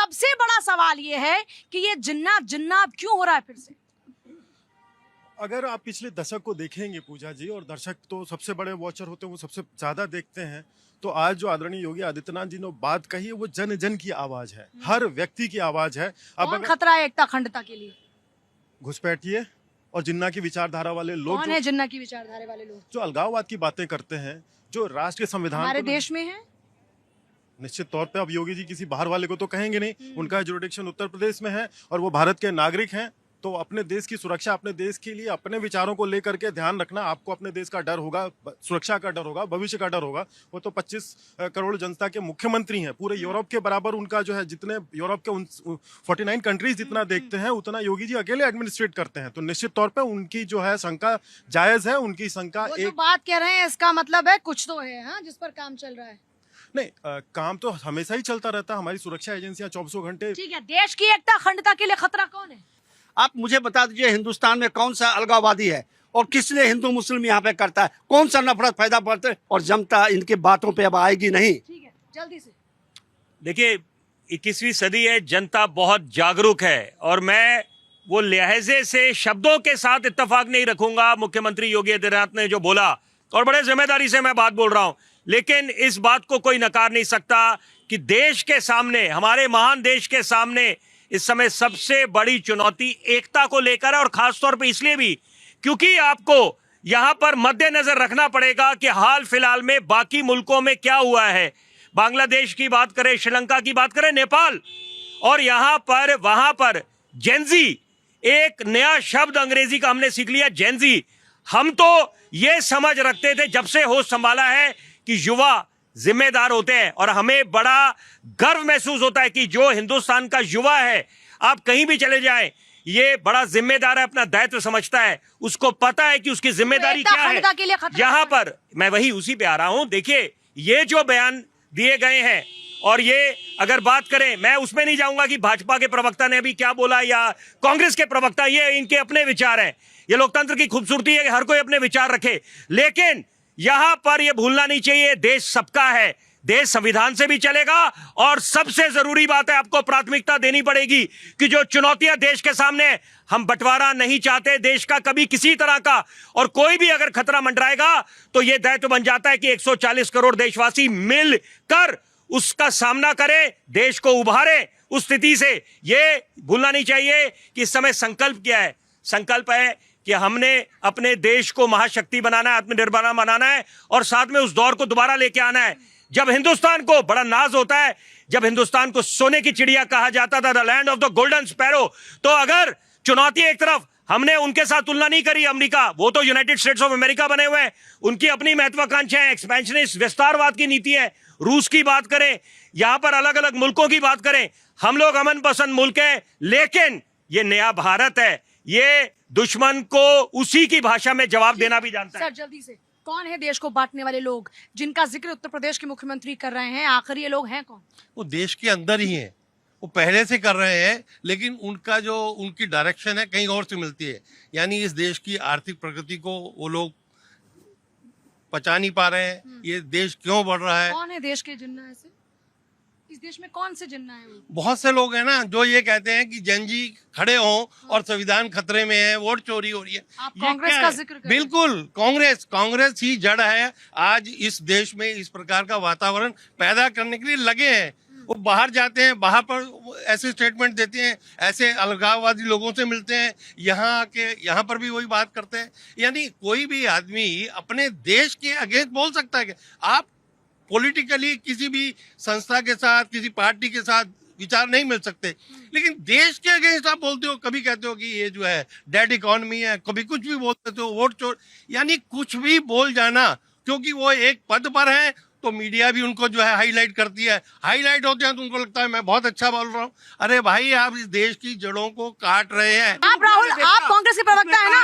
सबसे बड़ा सवाल ये है कि ये जिन्ना जिन्ना क्यों हो रहा है फिर से। अगर आप पिछले दशक को देखेंगे पूजा जी, और दर्शक तो सबसे बड़े वॉचर होते हैं, वो सबसे ज्यादा देखते हैं, तो आज जो आदरणीय योगी आदित्यनाथ जी ने बात कही है वो जन जन की आवाज है, हर व्यक्ति की आवाज है। अब कौन खतरा है एकता अखंडता के लिए? घुसपैठिए और जिन्ना की विचारधारा वाले लोग, कौन है जिन्ना की विचारधारा वाले लोग? जो अलगाववाद की बातें करते हैं, जो राष्ट्र के संविधान हमारे देश में है। निश्चित तौर पे अब योगी जी किसी बाहर वाले को तो कहेंगे नहीं, उनका जुरिडिक्शन उत्तर प्रदेश में है और वो भारत के नागरिक हैं, तो अपने देश की सुरक्षा, अपने देश के लिए अपने विचारों को लेकर के ध्यान रखना। आपको अपने देश का डर होगा, सुरक्षा का डर होगा, भविष्य का डर होगा। वो तो 25 करोड़ जनता के मुख्यमंत्री हैं, पूरे यूरोप के बराबर उनका जो है, जितने यूरोप के 49 कंट्रीज जितना देखते हैं उतना योगी जी अकेले एडमिनिस्ट्रेट करते हैं, तो निश्चित तौर पर उनकी जो है शंका जायज है। उनकी शंका जो बात कह रहे हैं इसका मतलब है कुछ तो है, हाँ, जिस पर काम चल रहा है। नहीं, काम तो हमेशा ही चलता रहता है। हमारी सुरक्षा एजेंसियां 24 घंटे। ठीक है, देश की एकता अखंडता के लिए खतरा कौन है? आप मुझे बता दीजिए, हिंदुस्तान में कौन सा अलगाववादी है और किसने हिंदू मुस्लिम यहाँ पे करता है? कौन सा नफरत पैदा करते हैं? और जनता इनके बातों पे अब आएगी नहीं। ठीक है, जल्दी से। देखिए, 21वीं सदी है, जनता बहुत जागरूक है और मैं वो लहजे से, शब्दों के साथ इत्तेफाक नहीं रखूंगा मुख्यमंत्री योगी आदित्यनाथ ने जो बोला, और बड़े जिम्मेदारी से मैं बात बोल रहा हूं, लेकिन इस बात को कोई नकार नहीं सकता कि देश के सामने, हमारे महान देश के सामने इस समय सबसे बड़ी चुनौती एकता को लेकर है, और खासतौर पे इसलिए भी क्योंकि आपको यहां पर मद्देनजर रखना पड़ेगा कि हाल फिलहाल में बाकी मुल्कों में क्या हुआ है। बांग्लादेश की बात करें, श्रीलंका की बात करें, नेपाल, और यहां पर वहां पर जेनजी, एक नया शब्द अंग्रेजी का हमने सीख लिया, जेनजी। हम तो ये समझ रखते थे जब से होश संभाला है कि युवा जिम्मेदार होते हैं, और हमें बड़ा गर्व महसूस होता है कि जो हिंदुस्तान का युवा है, आप कहीं भी चले जाएं, ये बड़ा जिम्मेदार है, अपना दायित्व समझता है, उसको पता है कि उसकी जिम्मेदारी क्या है। यहां पर मैं वही उसी पे आ रहा हूं। देखिए, ये जो बयान दिए गए हैं, और ये अगर बात करें, मैं उसमें नहीं जाऊंगा कि भाजपा के प्रवक्ता ने अभी क्या बोला या कांग्रेस के प्रवक्ता, ये इनके अपने विचार हैं। ये लोकतंत्र की खूबसूरती है कि हर कोई अपने विचार रखे, लेकिन यहां पर यह भूलना नहीं चाहिए, देश सबका है, देश संविधान से भी चलेगा, और सबसे जरूरी बात है, आपको प्राथमिकता देनी पड़ेगी कि जो चुनौतियां देश के सामने, हम बंटवारा नहीं चाहते देश का कभी किसी तरह का, और कोई भी अगर खतरा मंडराएगा तो यह दायित्व बन जाता है कि 140 करोड़ देशवासी मिलकर उसका सामना करें, देश को उभारे उस स्थिति से। यह भूलना नहीं चाहिए कि इस समय संकल्प क्या है। संकल्प है कि हमने अपने देश को महाशक्ति बनाना है, आत्मनिर्भर बनाना है, और साथ में उस दौर को दोबारा लेके आना है जब हिंदुस्तान को बड़ा नाज होता है, जब हिंदुस्तान को सोने की चिड़िया कहा जाता था, the land of the golden sparrow. तो अगर चुनौती एक तरफ, हमने उनके साथ तुलना नहीं करी, अमेरिका, वो तो यूनाइटेड स्टेट्स ऑफ अमेरिका बने हुए हैं, उनकी अपनी महत्वाकांक्षाएं, एक्सपेंशनिस्ट विस्तारवाद की नीति है। रूस की बात करें, यहां पर अलग अलग मुल्कों की बात करें, हम लोग अमन पसंद मुल्क है, लेकिन ये नया भारत है, ये दुश्मन को उसी की भाषा में जवाब देना भी जानता है। सर जल्दी से, कौन है देश को बांटने वाले लोग जिनका जिक्र उत्तर प्रदेश के मुख्यमंत्री कर रहे हैं? आखिर ये लोग हैं कौन? वो देश के अंदर ही हैं, वो पहले से कर रहे हैं, लेकिन उनका जो उनकी डायरेक्शन है कहीं और से मिलती है। यानी इस देश की आर्थिक प्रगति को वो लोग पचा नहीं पा रहे हैं, ये देश क्यों बढ़ रहा है। कौन है देश के जिन्ना ऐसे? इस देश में कौन से जिन्ना है वो? बहुत से लोग हैं ना जो ये कहते हैं कि जनजी खड़े हों और संविधान खतरे में है, वोट चोरी हो रही है। आप कांग्रेस का जिक्र कर रहे हैं। बिल्कुल, कांग्रेस ही जड़ है, आज इस देश में इस प्रकार का वातावरण पैदा करने के लिए लगे हैं। वो बाहर जाते हैं, बाहर पर ऐसे स्टेटमेंट देते हैं, ऐसे अलगाववादी लोगों से मिलते हैं, यहाँ आके यहाँ पर भी वही बात करते हैं। यानी कोई भी आदमी अपने देश के अगेंस्ट बोल सकता है कि आप पॉलिटिकली किसी भी संस्था के साथ, किसी पार्टी के साथ विचार नहीं मिल सकते, लेकिन देश के अगेंस्ट आप बोलते हो, कभी कहते हो कि ये जो है डेड इकोनॉमी है, कभी कुछ भी बोलते हो, वोट चोर, यानी कुछ भी बोल जाना, क्योंकि वो एक पद पर है तो मीडिया भी उनको जो है हाईलाइट करती है। हाईलाइट होते हैं तो उनको लगता है मैं बहुत अच्छा बोल रहा हूँ। अरे भाई, आप इस देश की जड़ों को काट रहे हैं। आप राहुल, आप कांग्रेस के प्रवक्ता है ना,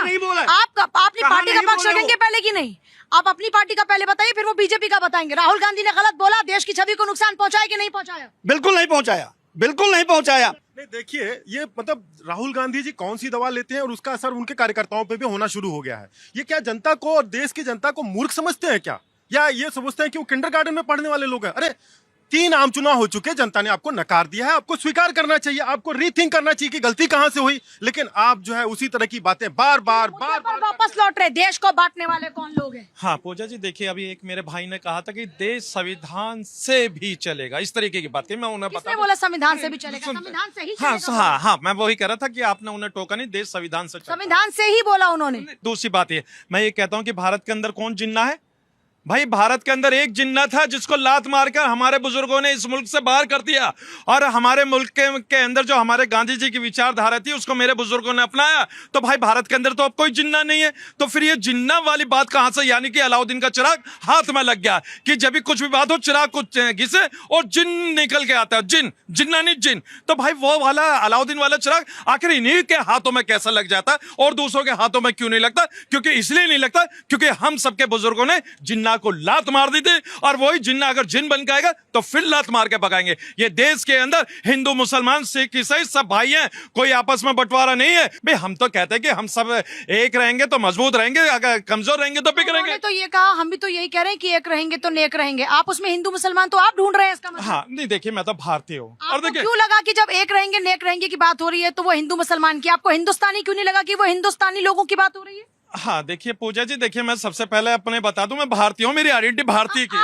आप अपनी पार्टी का पक्ष रखेंगे पहले की नहीं? आप अपनी पार्टी का पहले बताइए, फिर वो बीजेपी का बताएंगे। राहुल गांधी ने गलत बोला, देश की छवि को नुकसान पहुंचाया कि नहीं पहुंचाया? बिल्कुल नहीं पहुंचाया, बिल्कुल नहीं पहुंचाया। नहीं, देखिए, ये मतलब राहुल गांधी जी कौन सी दवा लेते हैं और उसका असर उनके कार्यकर्ताओं पे भी होना शुरू हो गया है। ये क्या जनता को और देश की जनता को मूर्ख समझते हैं क्या, या ये समझते हैं कि वो किंडरगार्टन में पढ़ने वाले लोग हैं? अरे 3 आम चुनाव हो चुके, जनता ने आपको नकार दिया है, आपको स्वीकार करना चाहिए, आपको रीथिंक करना चाहिए कि गलती कहां से हुई। लेकिन आप जो है उसी तरह की बातें बार बार वापस लौट रहे। देश को बांटने वाले कौन लोग हैं? हाँ पूजा जी, देखिए अभी एक मेरे भाई ने कहा था कि देश संविधान से भी चलेगा, इस तरीके की बात की मैं उन्हें किसने बोला संविधान से भी चलेगा? संविधान से ही हाँ चलेगा। हाँ हाँ, मैं वही कह रहा था कि आपने उन्हें टोका नहीं, देश संविधान से चलेगा। संविधान से ही बोला उन्होंने। दूसरी बात ये, मैं ये कहता हूँ कि भारत के अंदर कौन जिन्ना है? भाई भारत के अंदर एक जिन्ना था जिसको लात मारकर हमारे बुजुर्गों ने इस मुल्क से बाहर कर दिया, और हमारे मुल्क के अंदर जो हमारे गांधी जी की विचारधारा थी उसको मेरे बुजुर्गों ने अपनाया। तो भाई भारत के अंदर तो अब कोई जिन्ना नहीं है। तो फिर ये जिन्ना वाली बात कहां से? यानी कि अलाउद्दीन का चिराग हाथ में लग गया कि जब भी कुछ भी बात हो चिराग कुछ घिसे और जिन निकल के आता है, जिन्ना नहीं जिन। तो भाई वो वाला अलाउद्दीन वाला चिराग आखिर इन्हीं के हाथों में कैसा लग जाता है और दूसरों के हाथों में क्यों नहीं लगता? क्योंकि इसलिए नहीं लगता क्योंकि हम सबके बुजुर्गों ने जिन्ना को लात मार दी थी, और वही जिन्ना अगर जिन बन के आएगा तो फिर लात मार के भगाएंगे। ये देश के अंदर हिंदू मुसलमान सिख ईसाई सब भाई हैं, कोई आपस में बंटवारा नहीं है। भाई हम तो कहते हैं कि हम सब एक रहेंगे तो मजबूत रहेंगे, अगर कमजोर रहेंगे तो बिगड़ेंगे। तो ये कहा, हम भी तो यही कह रहे हैं कि एक रहेंगे तो नेक रहेंगे। आप उसमें हिंदू मुसलमान तो आप ढूंढ रहे हैं इसका मतलब? हाँ नहीं, देखिए मैं तो भारतीय हूँ। और आपको देखिए क्यों लगा कि जब एक रहेंगे नेक रहेंगे की बात हो रही है तो वो हिंदू मुसलमान की? आपको हिंदुस्तानी क्यों नहीं लगा कि वो हिंदुस्तानी लोगों की बात हो रही है? हाँ देखिए पूजा जी, देखिए मैं सबसे पहले अपने बता दूं, मैं भारतीय हूँ, मेरी आइडेंटिटी भारतीय की है।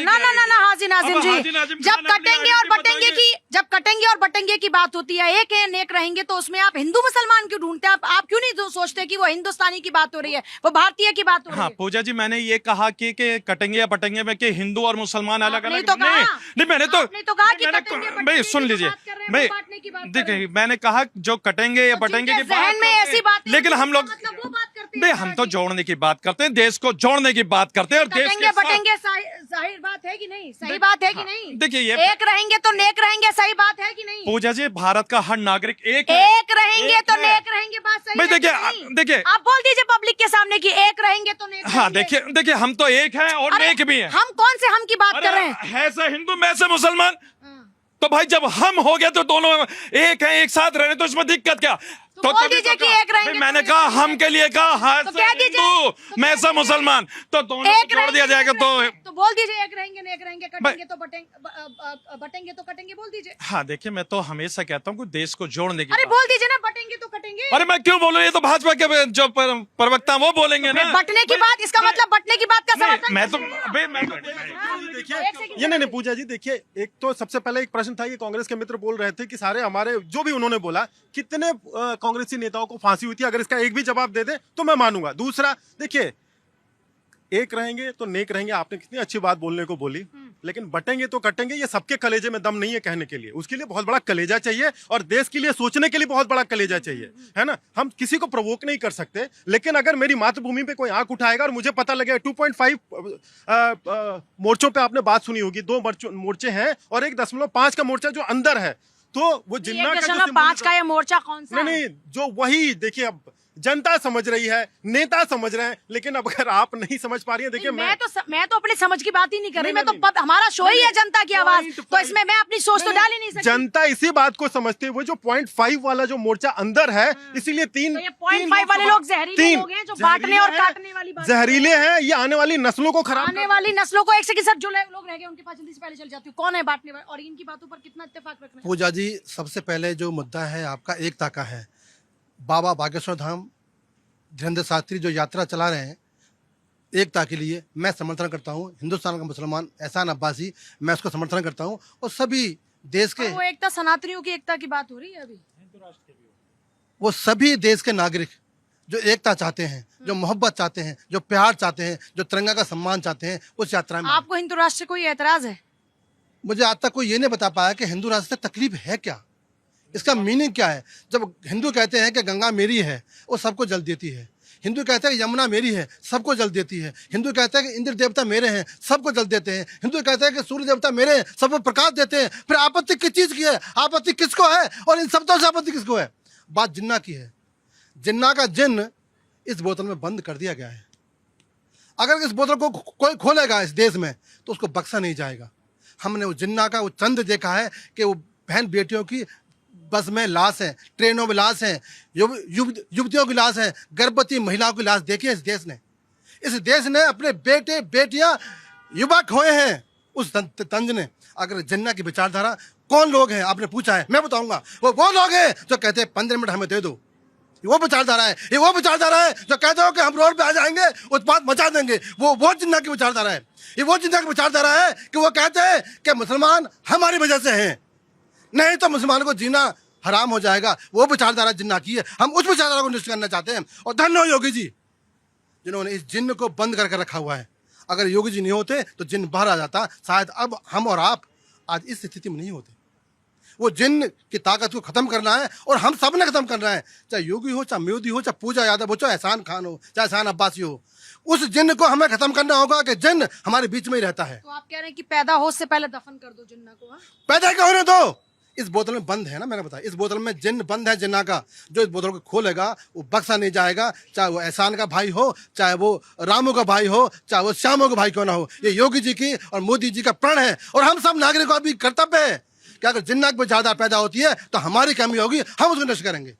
ना ना ना ना हाजी नाजिम अब जी, हाजी नाजिम जब खान अपनी कटेंगे और आइडेंटिटी बटेंगे बताइए। जब कटेंगे और बटेंगे की बात होती है, एक है नेक रहेंगे, तो उसमें आप हिंदू मुसलमान क्यों ढूंढते हैं? आप क्यों नहीं सोचते कि वो हिंदुस्तानी की बात हो रही है, वो भारतीय की बात हो रही हाँ है? पूजा जी, मैंने ये कहा कि कटेंगे या पटेंगे में कि हिंदू और मुसलमान अलग आपने अलग तो कहा। नहीं, मैंने तो आपने तो कहा कि मैंने- कटेंगे, भाई बटेंगे सुन की लीजिए, बात कर रहे हैं, भाई वो बांटने की बात कर रहे देखिए हैं। मैंने कहा जो कटेंगे या तो बटेंगे जिनके की बात जहन में करते ऐसी हैं, बात है, लेकिन हम लोग मतलब वो बात करते हैं। भाई हम तो जोड़ने की बात करते हैं, देश को जोड़ने की बात करते हैं, और देश कटेंगे के साथ बटेंगे जाहिर बात है कि नहीं? सही बात है कि नहीं? देखिए ये एक रहेंगे तो नेक रहेंगे, सही बात है कि नहीं? पूजा जी, भारत का हर नागरिक एक है। एक रहेंगे एक तो है। नेक रहेंगे, बात सही भाई है कि देखिए, नहीं? देखिए आप बोल दीजिए पब्लिक के सामने कि एक रहेंगे तो नेक हाँ रहेंगे। देखिए हम तो एक हैं और अरे, नेक भी हैं। हम कौन से हम की बात कर रहे हैं? है से हिंदू मैं से मुसलमान, हाँ। तो भाई जब हम हो गए तो दोनों एक हैं, एक साथ रहने, तो इसमें दिक्कत क्या? तो बोल तभी दीजिए तो कि कहा। एक रहेंगे भाई तो मैंने एक कहा रहेंगे। हम के लिए कहा हाँ तो से कह दीजिए, हिंदू तो मैं कह से दीजिए। मुसलमान, तो दोनों एक को जोड़ दिया रहेंगे, जाएगा। एक रहेंगे। तो बोल दीजिए एक रहेंगे नेक रहेंगे, कटेंगे तो बटेंगे तो कटेंगे, बोल दीजिए। हाँ देखिए, मैं तो हमेशा कहता हूँ कि देश को जोड़ने की अरे बात। बोल दीजिए ना, बटेंगे तो कटेंगे। अरे मैं क्यों बोलूं? ये तो भाजपा के जो प्रवक्ता वो बोलेंगे ना। बटने की बात, इसका मतलब बटने की बात का समर्थन मैं तो देखिए ये नहीं पूजा जी, देखिए एक तो सबसे पहले एक प्रश्न था, ये कांग्रेस के मित्र बोल रहे थे कि सारे हमारे जो भी उन्होंने बोला, कितने कांग्रेसी नेताओं को फांसी हुई थी, अगर इसका एक भी जवाब दे दे तो मैं मानूंगा। दूसरा देखिए, एक रहेंगे तो नेक रहेंगे, आपने कितनी अच्छी बात बोलने को बोली, लेकिन बटेंगे तो कटेंगे, ये सबके कलेजे में दम नहीं है कहने के लिए। उसके लिए बहुत बड़ा कलेजा चाहिए और देश के लिए सोचने के लिए बहुत बड़ा कलेजा चाहिए, है ना? हम किसी को प्रवोक नहीं कर सकते, लेकिन अगर मेरी मातृभूमि पे कोई आंख उठाएगा और मुझे पता लगेगा 2.5 मोर्चों पे आपने बात सुनी होगी, 2 मोर्चे हैं और 1.5 का मोर्चा जो अंदर है, तो वो जिन्ना का जो 1.5 का ये मोर्चा कौन सा नहीं है? नहीं, जो वही देखिए, अब जनता समझ रही है, नेता समझ रहे हैं, लेकिन अब अगर आप नहीं समझ पा रही हैं, देखिए मैं तो अपनी समझ की बात ही नहीं कर रही। नहीं, मैं तो हमारा शो ही है जनता की आवाज, तो इसमें मैं अपनी सोच तो डाल ही नहीं सकती। जनता इसी बात को समझते हुए जो 0.5 वाला जो मोर्चा अंदर है, इसीलिए 3 तो ये 0.5 वाले लोग जहरीले लोग हैं जो बांटने और काटने वाली बात जहरीले हैं, ये आने वाली नस्लों को खराब आने वाली नस्लों को। एक सेकंड सर, जो लोग रह गए उनके पास जल्दी से पहले चल जाती हूँ। कौन है बांटने वाले और इनकी बातों पर कितना इत्तेफाक रखना है? पूजा जी, सबसे पहले जो मुद्दा है आपका एकता का है। बाबा बागेश्वर धाम धीरेन्द्र शास्त्री जो यात्रा चला रहे हैं एकता के लिए, मैं समर्थन करता हूँ। हिंदुस्तान का मुसलमान एहसान अब्बासी, मैं उसको समर्थन करता हूँ। और सभी देश के, वो एकता सनातनियों की एकता की बात हो रही है अभी। वो सभी देश के नागरिक जो एकता चाहते हैं, जो मोहब्बत चाहते हैं, जो प्यार चाहते हैं, जो तिरंगा का सम्मान चाहते हैं, उस यात्रा में आपको हिंदू राष्ट्र से कोई एतराज है? मुझे आज तक कोई ये नहीं बता पाया कि हिंदू राष्ट्र से तकलीफ है क्या, इसका मीनिंग क्या है। जब हिंदू कहते हैं कि गंगा मेरी है, वो सबको जल देती है। हिंदू कहते हैं कि यमुना मेरी है, सबको जल देती है। हिंदू कहते हैं कि इंद्र देवता मेरे हैं, सबको जल देते हैं। हिंदू कहते हैं कि सूर्य देवता मेरे हैं, सबको प्रकाश देते हैं। फिर आपत्ति किस चीज़ की है? आपत्ति किसको है? और इन शब्दों से आपत्ति किसको है? बात जिन्ना की है। जिन्ना का जिन्न इस बोतल में बंद कर दिया गया है। अगर इस बोतल को कोई खोलेगा इस देश में तो उसको बख्शा नहीं जाएगा। हमने वो जिन्ना का वो चंद देखा है कि वो बहन बेटियों की बस में लाश है, ट्रेनों में लाश है, युवतियों की लाश है, गर्भवती महिलाओं की लाश देखी है इस देश ने। इस देश ने अपने बेटे बेटियां युवा खोए हैं उस तंज ने। अगर जिन्ना की विचारधारा, कौन लोग हैं आपने पूछा है, मैं बताऊंगा। वो लोग हैं जो कहते हैं 15 मिनट हमें दे दो, ये वो विचारधारा है। ये वो विचारधारा है जो कहते हो कि हम रोड पे आ जाएंगे, उत्पात मचा देंगे, वो जिन्ना की विचारधारा है। ये वो जिन्ना की विचारधारा है कि वो कहते हैं कि मुसलमान हमारी वजह से हैं, नहीं तो मुसलमानों को जीना हराम हो जाएगा। वो विचारधारा जिन्ना की है, हम उस विचारधारा को नष्ट करना चाहते हैं। और धन्य हो योगी जी जिन्होंने इस जिन्न को बंद करके रखा हुआ है। अगर योगी जी नहीं होते तो जिन्न बाहर आ जाता, शायद अब हम और आप आज इस स्थिति में नहीं होते। वो जिन्न की ताकत को खत्म करना है और हम सब ने खत्म करना है, चाहे योगी हो, चाहे मोदी हो, चाहे पूजा यादव हो, चाहे एहसान खान हो, चाहे एहसान अब्बासी हो। उस जिन्न को हमें खत्म करना होगा कि जिन्न हमारे बीच में ही रहता है। तो आप कह रहे हैं कि पैदा हो से पहले दफन कर दो जिन्ना को? हाँ? पैदा क्या होने दो, इस बोतल में बंद है ना, मैंने बताया इस बोतल में जिन्न बंद है जिन्ना का। जो इस बोतल को खोलेगा वो बख्शा नहीं जाएगा, चाहे वो एहसान का भाई हो, चाहे वो रामू का भाई हो, चाहे वो श्यामों का भाई क्यों ना हो। ये योगी जी की और मोदी जी का प्रण है और हम सब नागरिकों का भी कर्तव्य है कि अगर जिन्ना की विचारधारा पैदा होती है तो हमारी कमी होगी, हम उसको नष्ट करेंगे।